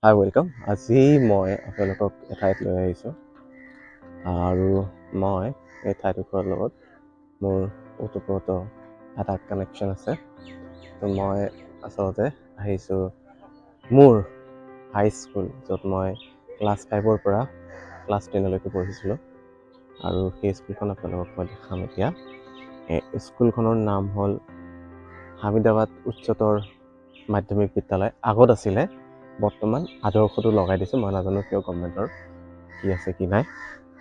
হাই welcome. আজি মই আপোনালোকক এঠাইত লৈ আহিছোঁ আৰু মই এই ঠাইডোখৰৰ লগত মোৰ ওতপ্ৰোত এটা কানেকশ্যন আছে। তো মই আচলতে আহিছোঁ মোৰ হাই স্কুল, য'ত মই ক্লাছ 5ৰ পৰা ক্লাছ 10লৈকে পঢ়িছিলোঁ, আৰু সেই স্কুলখন আপোনালোকক মই দেখাম এতিয়া। এই স্কুলখনৰ নাম হ'ল হামিদাবাদ উচ্চতৰ মাধ্যমিক বিদ্যালয়। আগত আছিলে, বৰ্তমান আদৰ্শটো লগাই দিছোঁ। মই নাজানো কিয় গভৰ্ণমেণ্টৰ কি আছে কি নাই,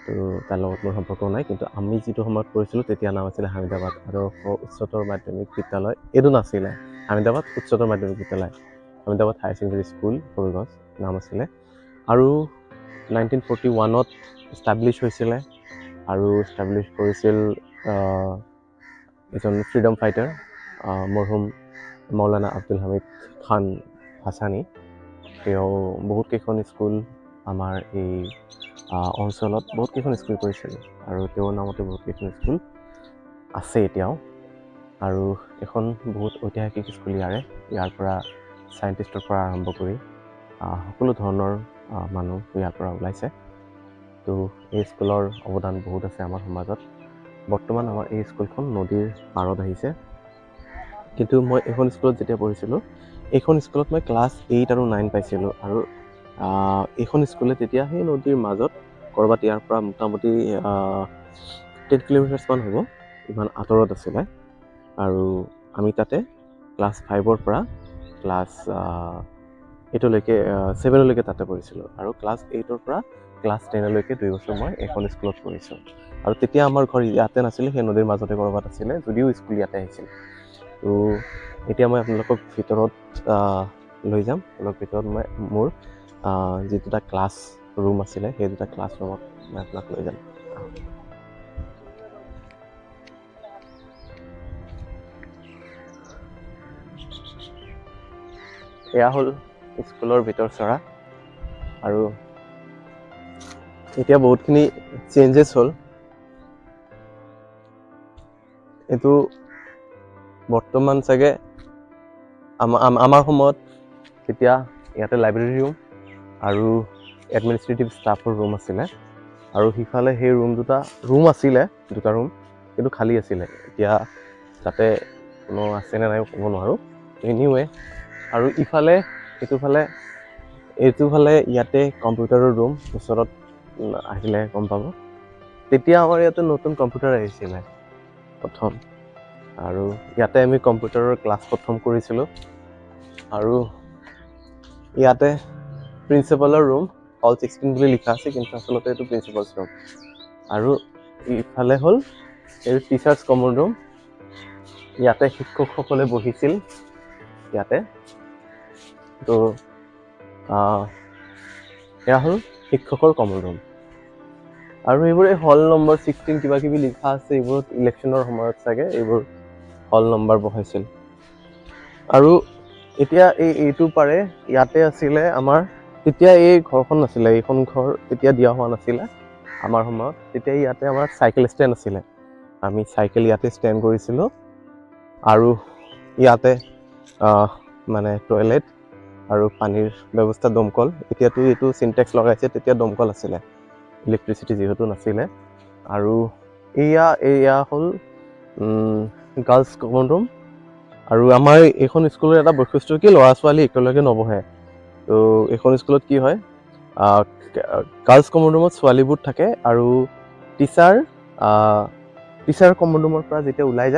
তো তাৰ লগত মোৰ সম্পৰ্ক নাই। কিন্তু আমি যিটো সময়ত পঢ়িছিলোঁ তেতিয়া নাম আছিলে হামিদাবাদ আদৰ্শ উচ্চতৰ মাধ্যমিক বিদ্যালয়। এইটো নাছিলে হামিদাবাদ উচ্চতৰ মাধ্যমিক বিদ্যালয়, হামিদাবাদ হায়াৰ ছেকেণ্ডেৰী স্কুল সৰুগঞ্জ নাম আছিলে। আৰু 1941ত ইষ্টাব্লিছ হৈছিলে, আৰু ইষ্টাব্লিছ কৰিছিল এজন ফ্ৰীডম ফাইটাৰ মৰহুম মৌলানা আব্দুল হামিদ খান হাছানী। তেওঁ বহুত কেইখন স্কুল আমাৰ এই অঞ্চলত বহুত কেইখন স্কুল কৰিছিল, আৰু তেওঁৰ নামতে বহুত কেইখন স্কুল আছে এতিয়াও। আৰু এখন বহুত ঐতিহাসিক স্কুল ইয়াৰ পৰা চাইণ্টিষ্টৰ পৰা আৰম্ভ কৰি সকলো ধৰণৰ মানুহ ইয়াৰ পৰা ওলাইছে। তো এই স্কুলৰ অৱদান বহুত আছে আমাৰ সমাজত। বৰ্তমান আমাৰ এই স্কুলখন নদীৰ পাৰত আহিছে, কিন্তু মই এইখন স্কুলত যেতিয়া পঢ়িছিলোঁ, এইখন স্কুলত মই ক্লাছ 8 আৰু 9 পাইছিলোঁ। আৰু এইখন স্কুলে তেতিয়া সেই নদীৰ মাজত ক'ৰবাত ইয়াৰ পৰা মোটামুটি 10 কিলোমিটাৰছমান হ'ব, ইমান আঁতৰত আছিলে। আৰু আমি তাতে ক্লাছ 5ৰ পৰা ক্লাছ 7লৈকে তাতে পঢ়িছিলোঁ, আৰু ক্লাছ 8ৰ পৰা ক্লাছ 10লৈকে 2 বছৰ মই এইখন স্কুলত পঢ়িছোঁ। আৰু তেতিয়া আমাৰ ঘৰ ইয়াতে নাছিলে, সেই নদীৰ মাজতে ক'ৰবাত আছিলে, যদিও স্কুল ইয়াতে আহিছিল। তো এতিয়া মই আপোনালোকক ভিতৰত লৈ যাম। অলপ ভিতৰত মই মোৰ যি দুটা ক্লাছ ৰুম আছিলে, সেই দুটা ক্লাছ ৰুমত মই আপোনাক লৈ যাম। এয়া হ'ল স্কুলৰ ভিতৰ চৰা, আৰু এতিয়া বহুতখিনি চেঞ্জেছ হ'ল। এইটো বৰ্তমান চাগে আমাৰ সময়ত তেতিয়া ইয়াতে লাইব্ৰেৰী ৰুম আৰু এডমিনিষ্ট্ৰেটিভ ষ্টাফৰ ৰুম আছিলে, আৰু সিফালে সেই দুটা ৰুম কিন্তু খালী আছিলে। এতিয়া তাতে কোনো আছেনে নাই ক'ব নোৱাৰোঁ। এনিৱে, আৰু এইটোফালে ইয়াতে কম্পিউটাৰৰ ৰুম, ওচৰত আহিলে গম পাব। তেতিয়া আমাৰ ইয়াতে নতুন কম্পিউটাৰ আহিছিলে প্ৰথম, আৰু ইয়াতে আমি কম্পিউটাৰৰ ক্লাছ প্ৰথম কৰিছিলোঁ। আৰু ইয়াতে প্ৰিন্সিপালৰ ৰুম হল 16 বুলি লিখা আছে, কিন্তু আচলতে এইটো প্ৰিন্সিপালছ ৰুম। আৰু ইফালে হ'ল এই টিচাৰ্ছ কমন ৰুম। ইয়াতে শিক্ষকসকলে বহিছিল ইয়াতে। তো এয়া হ'ল শিক্ষকৰ কমন ৰুম। আৰু এইবোৰ এই হল নম্বৰ 16 কিবা কিবি লিখা আছে, এইবোৰত ইলেকশ্যনৰ সময়ত চাগে এইবোৰ হল নম্বৰ বহাইছিল। আৰু এতিয়া এইটো পাৰে ইয়াতে আছিলে আমাৰ, তেতিয়া এই ঘৰখন নাছিলে, এইখন ঘৰ তেতিয়া দিয়া হোৱা নাছিলে আমাৰ সময়ত। তেতিয়া ইয়াতে আমাৰ চাইকেল ষ্টেণ্ড আছিলে, আমি চাইকেল ইয়াতে ষ্টেণ্ড কৰিছিলোঁ। আৰু ইয়াতে মানে টয়লেট আৰু পানীৰ ব্যৱস্থা, দমকল। এতিয়াতো এইটো চিনটেক্স লগাইছে, তেতিয়া দমকল আছিলে, ইলেক্ট্ৰিচিটি যিহেতু নাছিলে। আৰু এয়া হ'ল গাৰ্লছ কমন ৰুম। আৰু আমাৰ এইখন স্কুলৰ এটা বৈশিষ্ট্য কি, ল'ৰা ছোৱালী একেলগে নবহে। তো এইখন স্কুলত কি হয়, গাৰ্লছ কমন ৰুমত ছোৱালীবোৰ থাকে, আৰু টিচাৰ কমন ৰুমৰ পৰা যেতিয়া ওলাই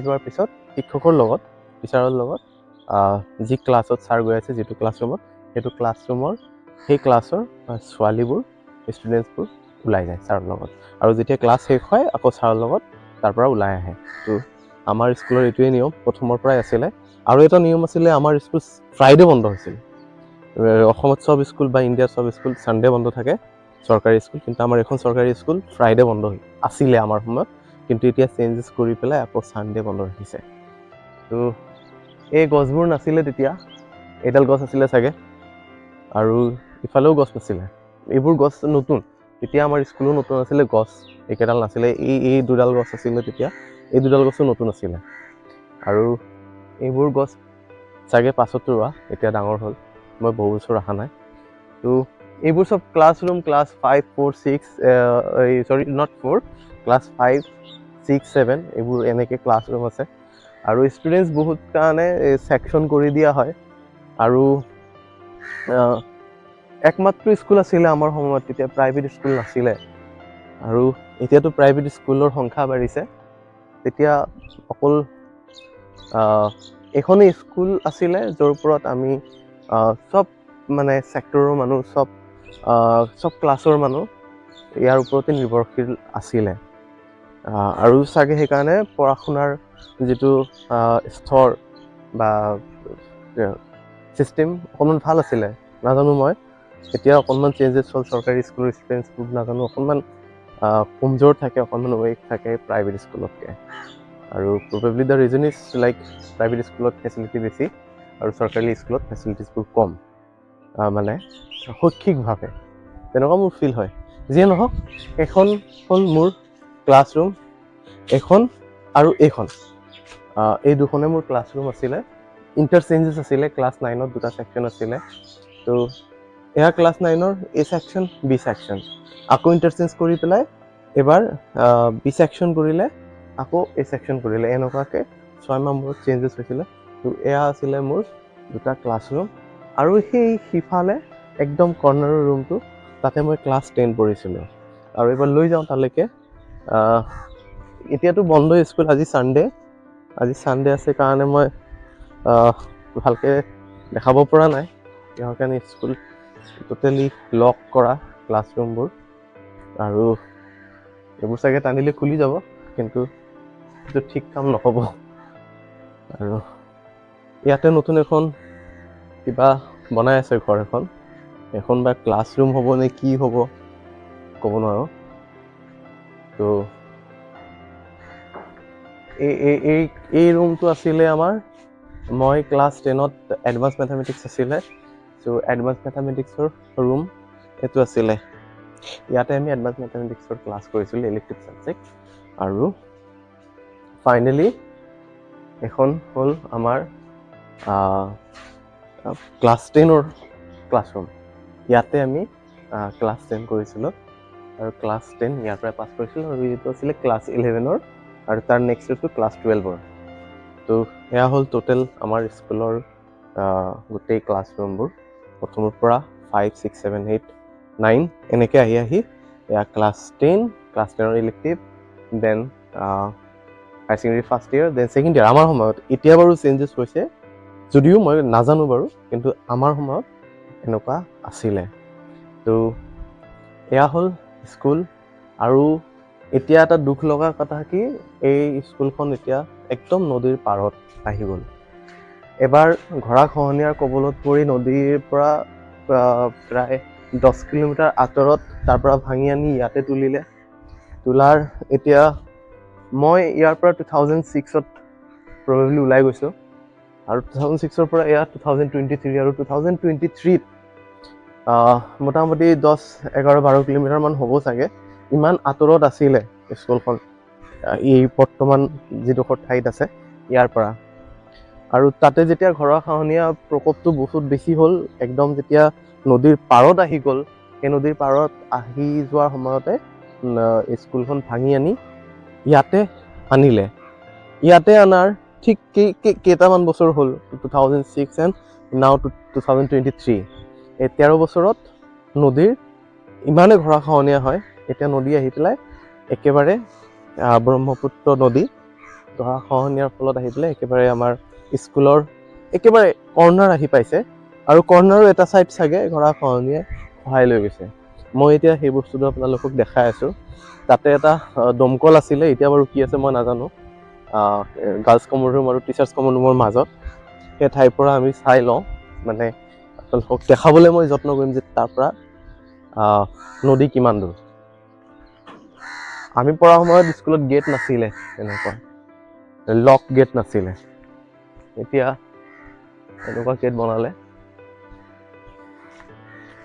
যোৱাৰ পিছত শিক্ষকৰ লগত, টিচাৰৰ লগত যি ক্লাছত ছাৰ গৈ আছে, যিটো ক্লাছৰুমত, সেই ক্লাছৰ ছোৱালীবোৰ, ষ্টুডেণ্টছবোৰ ওলাই যায় ছাৰৰ লগত। আৰু যেতিয়া ক্লাছ শেষ হয়, আকৌ ছাৰৰ লগত তাৰ পৰা ওলাই আহে। তো আমাৰ স্কুলৰ এইটোৱে নিয়ম প্ৰথমৰ পৰাই আছিলে। আৰু এটা নিয়ম আছিলে, আমাৰ স্কুল ফ্ৰাইডে বন্ধ হৈছিল। অসমত চব স্কুল বা ইণ্ডিয়াৰ চব স্কুল ছানডে বন্ধ থাকে, চৰকাৰী স্কুল। কিন্তু আমাৰ এখন চৰকাৰী স্কুল ফ্ৰাইডে বন্ধ আছিলে আমাৰ সময়ত, কিন্তু এতিয়া চেঞ্জেছ কৰি পেলাই আকৌ ছানডে বন্ধ ৰাখিছে। তো এই গছবোৰ নাছিলে তেতিয়া, এডাল গছ আছিলে চাগে, আৰু ইফালেও গছ নাছিলে। এইবোৰ গছ নতুন, তেতিয়া আমাৰ স্কুলো নতুন আছিলে, গছ একেডাল নাছিলে। এই দুডাল গছ আছিলে তেতিয়া, এই দুডাল গছো নতুন আছিলে। আৰু এইবোৰ গছ চাগে পাছত ৰোৱা, এতিয়া ডাঙৰ হ'ল, মই বহু বছৰ অহা নাই। তো এইবোৰ চব ক্লাছৰুম ক্লাছ 5 4 6 সৰি নট 4 ক্লাছ 5 6 7 এইবোৰ এনেকৈ ক্লাছৰুম আছে আৰু ষ্টুডেণ্টছ বহুত কাৰণে ছেকশ্যন কৰি দিয়া হয় আৰু একমাত্ৰ স্কুল আছিলে আমাৰ সময়ত তেতিয়া প্ৰাইভেট স্কুল নাছিলে আৰু এতিয়াতো প্ৰাইভেট স্কুলৰ সংখ্যা বাঢ়িছে তেতিয়া অকল এখনেই স্কুল আছিলে য'ৰ ওপৰত আমি চব মানে ছেক্টৰৰ মানুহ চব ক্লাছৰ মানুহ ইয়াৰ ওপৰতে নিৰ্ভৰশীল আছিলে আৰু চাগে সেইকাৰণে পঢ়া শুনাৰ যিটো স্তৰ বা ছিষ্টেম অকণমান ভাল আছিলে নাজানো মই এতিয়া অকণমান চেঞ্জেছ হ'ল চৰকাৰী স্কুলৰ ষ্টুডেণ্টছবোৰ নাজানো অকণমান কমজোৰ থাকে অকণমান ৱেক থাকে প্ৰাইভেট স্কুলতকৈ আৰু probably the reason is like private স্কুলত ফেচিলিটি বেছি আৰু চৰকাৰী স্কুলত ফেচিলিটিছবোৰ কম মানে শৈক্ষিকভাৱে তেনেকুৱা মোৰ ফিল হয় যিয়ে নহওক এখন হ'ল মোৰ ক্লাছৰুম এখন আৰু এইখন এই দুখনে মোৰ ক্লাছৰুম আছিলে ইণ্টাৰচেঞ্জেছ আছিলে ক্লাছ 9ত দুটা ছেকশ্যন আছিলে তো এয়া ক্লাছ 9ৰ এ ছেকশ্যন বি ছেকশ্যন আকৌ ইণ্টাৰচেঞ্জ কৰি পেলাই এবাৰ বি ছেকশ্যন কৰিলে আকৌ এ ছেকশ্যন কৰিলে এনেকুৱাকৈ 6 মাহ মূৰত চেঞ্জেছ হৈছিলে তো এয়া আছিলে মোৰ দুটা ক্লাছৰুম আৰু সেই সিফালে একদম কৰ্ণাৰৰ ৰুমটো তাতে মই ক্লাছ 10 পঢ়িছিলোঁ আৰু এবাৰ লৈ যাওঁ তালৈকে এতিয়াতো বন্ধ স্কুল আজি ছানডে আছে কাৰণে মই ভালকৈ দেখাব পৰা নাই কিহৰ কাৰণে স্কুল টোটেলি লক কৰা ক্লাছৰুমবোৰ আৰু এইবোৰ চাগে টানিলে খুলি যাব কিন্তু এইটো ঠিক কাম নহ'ব আৰু ইয়াতে নতুন এখন কিবা বনাই আছে ঘৰ এখন বা ক্লাছৰুম হ'ব নে কি হ'ব ক'ব নোৱাৰোঁ তো এই ৰুমটো আছিলে আমাৰ মই ক্লাছ 10ত এডভান্স মেথামেটিক্স আছিলে চ' এডভান্স মেথামেটিক্সৰ ৰুম এইটো আছিলে ইয়াতে আমি এডভান্স মেথামেটিক্সৰ ক্লাছ কৰিছিলোঁ ইলেক্টিভ ছাবজেক্ট আৰু ফাইনেলি এখন হ'ল আমাৰ ক্লাছ 10ৰ ক্লাছৰুম ইয়াতে আমি ক্লাছ 10 কৰিছিলোঁ আৰু ক্লাছ 10 ইয়াৰ পৰাই পাছ কৰিছিলোঁ আৰু এইটো আছিলে ক্লাছ 11ৰ আৰু তাৰ নেক্সট হৈছিল ক্লাছ 12ৰ তো এয়া হ'ল টোটেল আমাৰ স্কুলৰ গোটেই ক্লাছৰুমবোৰ প্ৰথমৰ পৰা 5 6 7 8 9 এনেকৈ আহি এয়া ক্লাছ 10ৰ elective then higher secondary first year then second year আমাৰ সময়ত এতিয়া বাৰু চেঞ্জেছ হৈছে যদিও মই নাজানো বাৰু কিন্তু আমাৰ সময়ত এনেকুৱা আছিলে তো এয়া হ'ল স্কুল আৰু এতিয়া এটা দুখ লগা কথা কি এই স্কুলখন এতিয়া একদম নদীৰ পাৰত আহি গ'ল এবাৰ গৰাখহনীয়াৰ কবলত পৰি নদীৰ পৰা প্ৰায় 10 কিলোমিটাৰ আঁতৰত তাৰ পৰা ভাঙি আনি ইয়াতে তোলাৰ এতিয়া মই ইয়াৰ পৰা 2006ত প্ৰবেবলি ওলাই গৈছোঁ আৰু 2006ৰ পৰা এয়া 2023 আৰু 2023ত মোটামুটি 10-11-12 কিলোমিটাৰমান হ'ব চাগে ইমান আঁতৰত আছিলে স্কুলখন এই বৰ্তমান যিডোখৰ ঠাইত আছে ইয়াৰ পৰা আৰু তাতে যেতিয়া গৰাখহনীয়া প্ৰকোপটো বহুত বেছি হ'ল একদম যেতিয়া নদীৰ পাৰত আহি গ'ল সেই নদীৰ পাৰত আহি যোৱাৰ সময়তে স্কুলখন ভাঙি আনি ইয়াতে আনিলে ইয়াতে অনাৰ ঠিক কেইটামান বছৰ হ'ল 2006 এণ্ড নাও 2023 এই 13 বছৰত নদীৰ ইমানে গৰাখহনীয়া হয় এতিয়া নদী আহি পেলাই একেবাৰে ব্ৰহ্মপুত্ৰ নদী গৰাখহনীয়াৰ ফলত আহি পেলাই একেবাৰে আমাৰ স্কুলৰ একেবাৰে কৰ্ণাৰ আহি পাইছে আৰু কৰ্ণাৰৰ এটা ছাইড চাগে গৰাখহনীয়ে সহায় লৈ গৈছে মই এতিয়া সেই বস্তুটো আপোনালোকক দেখাই আছোঁ তাতে এটা দমকল আছিলে এতিয়া বাৰু কি আছে মই নাজানো গাৰ্লছ কমন ৰুম আৰু টিচাৰ্ছ কমন ৰুমৰ মাজত সেই ঠাইৰ পৰা আমি চাই লওঁ মানে আপোনালোকক দেখাবলৈ মই যত্ন কৰিম যে তাৰ পৰা নদী কিমান দূৰ আমি পঢ়া সময়ত স্কুলত গেট নাছিলে এনেকুৱা লক গেট নাছিলে এতিয়া এনেকুৱা গেট বনালে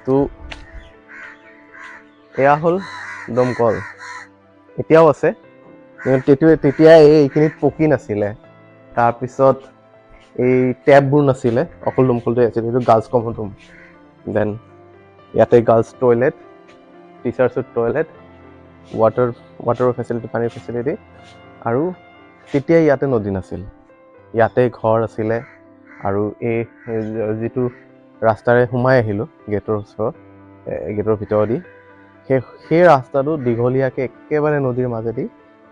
তো এয়া হ'ল দমকল এতিয়াও আছে তেতিয়া এইখিনিত পকী নাছিলে তাৰপিছত এই টেপবোৰ নাছিলে অকল দমকলটোৱে আছিল এইটো গাৰ্লছ কমন ৰুম দেন ইয়াতে গাৰ্লছ টয়লেট, টিচাৰ্ছৰ টয়লেট, ৱাটাৰৰ ফেচিলিটি, পানীৰ ফেচিলিটি। আৰু তেতিয়া ইয়াতে নদী নাছিল, ইয়াতে ঘৰ আছিলে। আৰু এই যিটো ৰাস্তাৰে সোমাই আহিলোঁ গেটৰ ওচৰত, গেটৰ ভিতৰেদি, সেই ৰাস্তাটো দীঘলীয়াকৈ একেবাৰে নদীৰ মাজেদি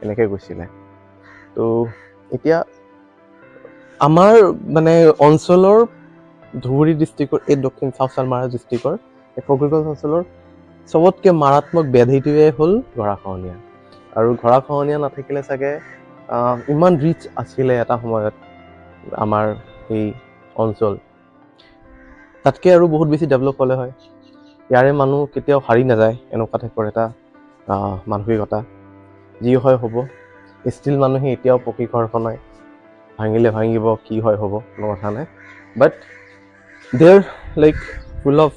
এনেকৈ গৈছিলে। তো এতিয়া আমাৰ মানে অঞ্চলৰ ধুবুৰী ডিষ্ট্ৰিক্টৰ, এই দক্ষিণ চাউথ চালমাৰা ডিষ্ট্ৰিক্টৰ এই ফকীৰগঞ্জ অঞ্চলৰ চবতকৈ মাৰাত্মক ব্যাধিটোৱে হ'ল গৰাখহনীয়া। আৰু গৰাখহনীয়া নাথাকিলে চাগে ইমান ৰিচ আছিলে এটা সময়ত আমাৰ এই অঞ্চল, তাতকৈ আৰু বহুত বেছি ডেভেলপ হ'লে হয়। ইয়াৰে মানুহ কেতিয়াও হাৰি নাযায়, এনেকুৱা টাইপৰ এটা মানসিকতা। যি হয় হ'ব। ষ্টিল মানুহে এতিয়াও পকী ঘৰ বনায়, ভাঙিলে ভাঙিব, কি হয় হ'ব, কোনো কথা নাই। But they are like full of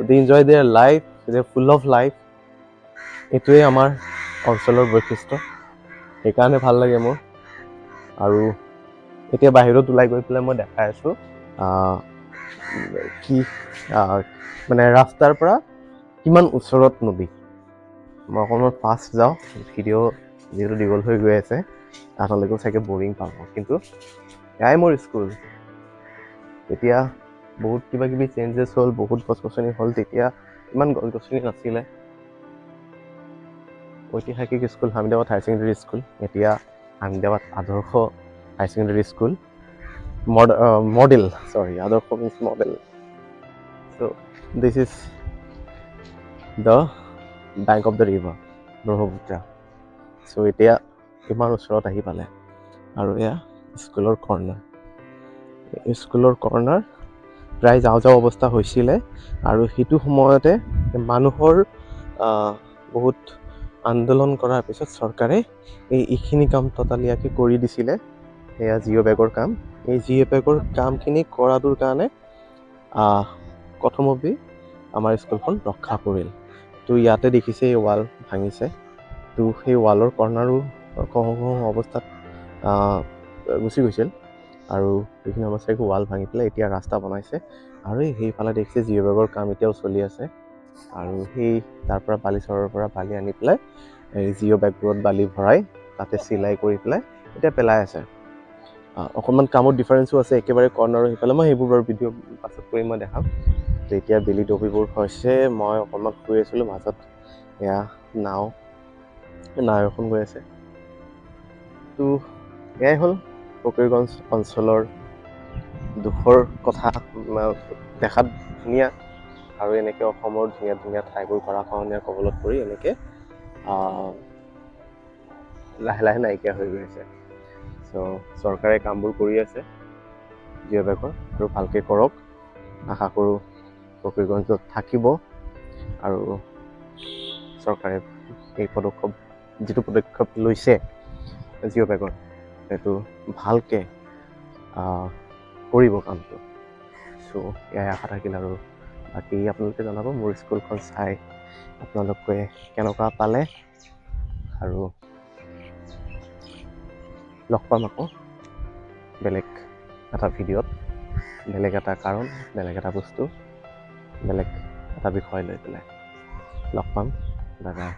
they enjoy their life, they full of life. এইটোৱে আমাৰ অঞ্চলৰ বৈশিষ্ট্য, সেইকাৰণে ভাল লাগে মোৰ। আৰু এতিয়া বাহিৰত ওলাই গৈ পেলাই মই দেখাই আছোঁ কি মানে ৰাস্তাৰ পৰা কিমান ওচৰত নদী। মই অকণমান ফাষ্ট যাওঁ, ভিডিঅ' যিহেতু দীঘল হৈ গৈ আছে, আপোনালোকেও চাগে বৰিং পাব। কিন্তু এয়াই মোৰ স্কুল। এতিয়া বহুত কিবা কিবি চেঞ্জেছ হ'ল, বহুত গছ গছনি হ'ল। তেতিয়া ইমান গছ গছনি নাছিলে। ঐতিহাসিক school Hamidabad higher secondary school, এতিয়া হামিদাবাদ আদৰ্শ হায়াৰ ছেকেণ্ডেৰী স্কুল। মডেল, আদৰ্শ means model. So' this is the bank of the river Brahmaputra. So' এতিয়া ইমান ওচৰত আহি পালে। আৰু এয়া স্কুলৰ কৰ্ণাৰ প্ৰায় যাওঁ অৱস্থা হৈছিলে। আৰু সেইটো সময়তে মানুহৰ বহুত আন্দোলন কৰাৰ পিছত চৰকাৰে এইখিনি কাম ততালিয়াকৈ কৰি দিছিলে। এয়া জিঅ' বেগৰ কাম। এই জিঅ' বেগৰ কামখিনি কৰাটোৰ কাৰণে প্ৰথমতেই আমাৰ স্কুলখন ৰক্ষা পৰিল। তো ইয়াতে দেখিছে এই ৱাল ভাঙিছে। তো সেই ৱালৰ কৰ্ণাৰো কওঁ অৱস্থাত গুচি গৈছিল। আৰু সেইখিনি অৱস্থাত ৱাল ভাঙি পেলাই এতিয়া ৰাস্তা বনাইছে। আৰু সেইফালে দেখিছে জিঅ' বেগৰ কাম এতিয়াও চলি আছে। আৰু সেই তাৰ পৰা বালিচৰৰ পৰা বালি আনি পেলাই এই জিঅ' বেগবোৰত বালি ভৰাই তাতে চিলাই কৰি পেলাই এতিয়া পেলাই আছে। অকণমান কামত ডিফাৰেঞ্চো আছে একেবাৰে কৰ্ণাৰৰ সেইফালে। মই সেইবোৰ বাৰু ভিডিঅ' পাছত কৰি মই দেখাম। তো এতিয়া বেলি ডবিবোৰ হৈছে। মই অকণমান শুই আছিলোঁ, মাজত এয়া নাও এখন গৈ আছে। তো এয়াই হ'ল ফকীৰগঞ্জ অঞ্চলৰ দুখৰ কথা। দেখাত ধুনীয়া, আৰু এনেকৈ অসমৰ ধুনীয়া ধুনীয়া ঠাইবোৰ গৰাখহনীয়াৰ কবলত পৰি এনেকৈ লাহে লাহে নাইকিয়া হৈ গৈ আছে। চ' চৰকাৰে কামবোৰ কৰি আছে জিঅ' বেগৰ, আৰু ভালকৈ কৰক। আশা কৰোঁ ফকীৰগঞ্জত থাকিব। আৰু চৰকাৰে এই যিটো পদক্ষেপ লৈছে জিঅ' বেগৰ, সেইটো ভালকৈ কৰিব কামটো। চ' এয়াই আশা থাকিল। আৰু বাকী আপোনালোকে জনাব মোৰ স্কুলখন চাই আপোনালোকে কেনেকুৱা পালে। আৰু লগ পাম আকৌ বেলেগ এটা ভিডিঅ'ত, বেলেগ এটা কাৰণ, বেলেগ এটা বস্তু, বেলেগ এটা বিষয় লৈ পেলাই লগ পাম। Bye bye.